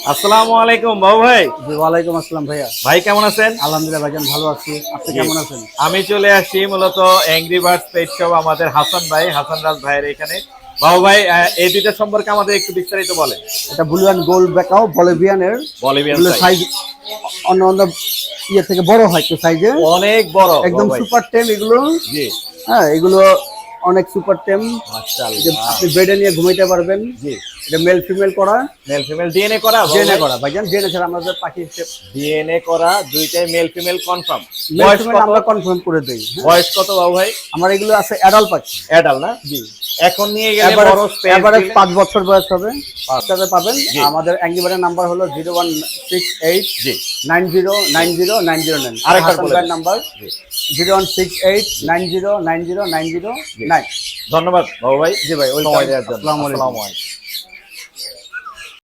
আসসালামু আলাইকুম বাবু ভাই। ওয়ালাইকুম আসসালাম ভাইয়া। ভাই কেমন আছেন? আলহামদুলিল্লাহ ভাইজান ভালো আছি, আপনি কেমন আছেন? আমি চলে আসছি মূলত অ্যাংরি বার্ডস পেট শপ আমাদের হাসান ভাই, হাসান রাজ ভাইয়ের এখানে। বাবু ভাই, এই দুইটা সম্পর্কে আমাদের একটু বিস্তারিত বলেন। এটা ব্লু অ্যান্ড গোল্ড ব্যাকাও বলিভিয়ানের। বলিভিয়ান সাইজ অন্য অন্য ইয়ে থেকে বড় হয় একটু সাইজে, অনেক বড় একদম বাবু ভাই। সুপার টেম এগুলো। জি হ্যাঁ, এগুলো অনেক সুপার টেম, মাশাআল্লাহ। আপনি বেডে নিয়ে ঘুমাইতে পারবেন। জি, এটা মেল ফিমেল করা, মেল ফিমেল ডিএনএ করা বাবু ডিএনএ ভাই? করা ভাইজান, ডিএনএ ছাড়া আমাদের পাখি ডিএনএ করা দুইটাই মেল ফিমেল কনফার্ম। মেল বয়স ফিমেল কত? আমরা কনফার্ম করে দেই। বয়স কত বাবু ভাই? আমার এগুলো আছে অ্যাডাল্ট পাখি। অ্যাডাল না? জি, এখন নিয়ে গেলে বড় স্পেস এভারেজ 5 বছর বয়স হবে, তাতে পাবেন। জি। আমাদের অ্যাঙ্গিবারের নাম্বার হলো 0168 জি 90909009। আরেকবার বলে দেন। নাম্বার জি 0168 90909009। ধন্যবাদ বাবু ভাই জি ভাই, সময় দেওয়ার জন্য। আসসালামু আলাইকুম। আসসালামু আলাইকুম।